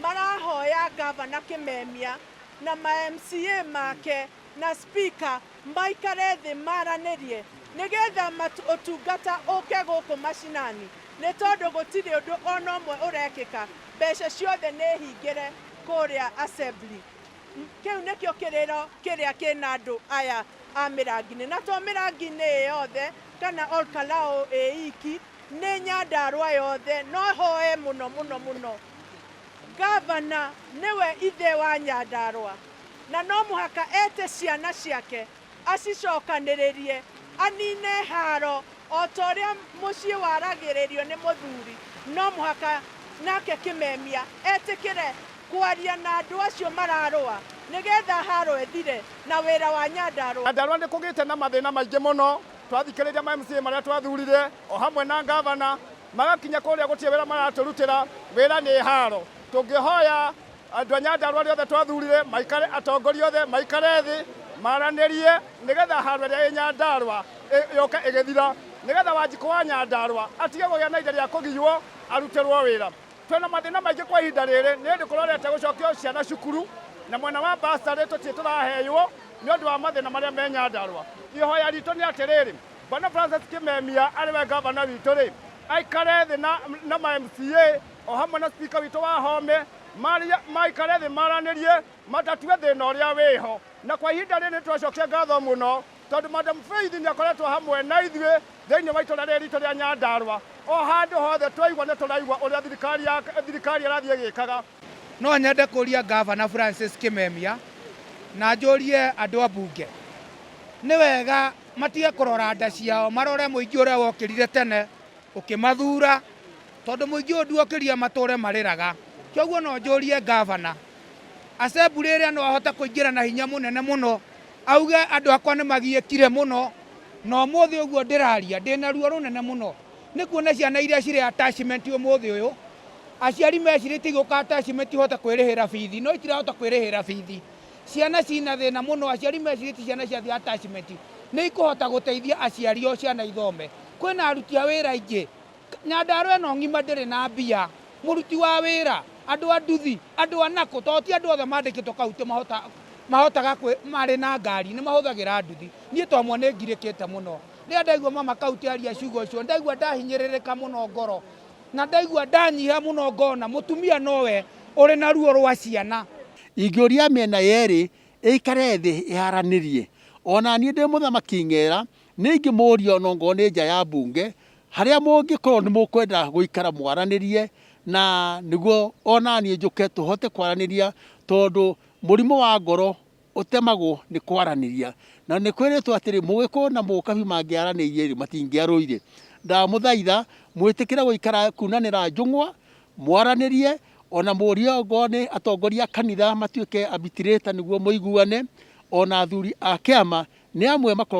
marahoya gavana Kimemia na ma-MCA make na speaker maikare thĩ maranĩrie nĩgetha ũtungata ũke gũkũ mashinani nĩ tondũ gũtirĩ ũndũ ona ũmwe ũrekĩka, mbeca ciothe nĩ hingĩre kũrĩa assembly. Kĩu nĩkĩo kĩrĩro kĩrĩa kĩna andũ aya a Mĩrangi-inĩ, na to Mĩrangi-inĩ yothe kana Olkalau iki, nĩ Nyandarua yothe. No hoe mũno mũno mũno gavana nĩwe ithe wa Nyandarua, na no mũhaka ete ciana ciake acicokanĩrĩrie, anine haro o ta ũrĩa mũciĩ waragĩrĩrio nĩ mũthuri. No mũhaka nake Kimemia etĩkĩre kwaria na andũ acio mararũa nĩgetha haro ethire na wĩra wa Nyandarua. Nyandarua nĩ kũgĩte na mathĩna maingĩ mũno, twathikĩrĩria ma-MCA marĩa twathurire o hamwe na gavana magakinya kũrĩa gũtirĩ wĩra maratũrutĩra, wĩra nĩ haro. Tũngĩhoya andũ a Nyandarua arĩa othe twathurire maikare, atongoria othe maikare thĩ maranĩrie nĩgetha haro ĩrĩa ĩ Nyandarua yoke ĩgĩthira, nĩgetha Wanjikũ wa Nyandarua atige gũgĩa na ihinda rĩa kũgiywo arutĩrwo wĩra. Twĩna mathĩna maingĩ kwa ihinda rĩrĩ, nĩ hĩndĩ kũrorete gũcokio ciana cukuru na mwena wa basarĩ tũtirĩ tũraheywo nĩ ũndũ wa mathĩna marĩa me Nyandarua. Ihoya ritũ nĩ atĩrĩrĩ, Bwana Francis Kimemia arĩwe gavana witũ rĩ, aikare thĩ na ma-MCA o hamwe na speaker witũ wa Home maikare thĩ maranĩrie matatue thĩna ũrĩa wĩho. Na kwa ihinda rĩrĩ twacokia ngatho mũno tondũ Madam Faith nĩ akoretwo hamwe na ithuĩ thĩinĩ wa itũũra rĩrĩ ritũ rĩa Nyandarua. O handũ hothe twaigua nĩ tũraigua ũrĩa thirikari ĩrathiĩ ĩgĩkaga. No nyende kũria gavana Francis Kimemia na njũrie andũ a mbunge, nĩ wega matige kũrora nda ciao, marore mũingĩ ũrĩa wokĩrire tene ũkĩmathura, tondũ mũingĩ ũyũ nduokĩrire matũũre marĩraga. Kwoguo no njũrie gavana assembly ĩrĩa no ahote kũingĩra na hinya mũnene mũno, auge andũ akwa nĩ magiĩkire mũno, na ũmũthĩ ũguo ndĩraria ndĩna ruo rũnene mũno nĩ kuona ciana iria cirĩ attachment ũmũthĩ ũyũ, aciari mecirĩtie gũka attachment ihote kwĩrĩhĩra bithi, no itirahota kwĩrĩhĩra bithi. Ciana cina thĩna mũno, aciari mecirĩtie ciana ciathiĩ attachment nĩ ikũhota gũteithia aciari o ciana ithome. Kwĩna aruti a wĩra aingĩ, Nyandarua ĩno ng'ima ndĩrĩ na mbia, mũruti wa wĩra, andũ a nduthi, andũ a nakũ, tondũ ti andũ othe mandĩkĩtwo kauntĩ mahotaga marĩ na ngari, nĩ mahũthagĩra nduthi. Niĩ tomwe nĩ ngirĩkĩte mũno rĩrĩa ndaigua mama kauntĩ aria ciugo icio, ndaigua ndahinyĩrĩrĩka mũno ngoro na ndaigua ndanyiha mũno ngona mũtumia nowe ũrĩ na ruo rwa ciana. Ingĩũria mĩena yerĩ ĩikare thĩ ĩharanĩrie. Ona niĩ ndĩ mũthamaki ng'era nĩ ingĩmũria ona ngorwo nĩ nja ya mbunge harĩa mũngĩkorwo nĩ mũkwenda gũikara mwaranĩrie, na nĩguo ona niĩ njũke tũhote kwaranĩria, tondũ mũrimũ wa ngoro ũtemagwo nĩ kwaranĩria. Na nĩ kwĩrĩtwo atĩrĩ mũgĩkũyũ na mũkabi mangĩaranĩirie matingĩarũire. Ndamũthaitha mwĩtĩkĩre gũikara kunanĩra njũng'wa mwaranĩrie, ona mũrie okorwo nĩ atongoria kanitha matuĩke arbitrator nĩguo mũiguane, ona athuri a kĩama nĩ amwe makorwo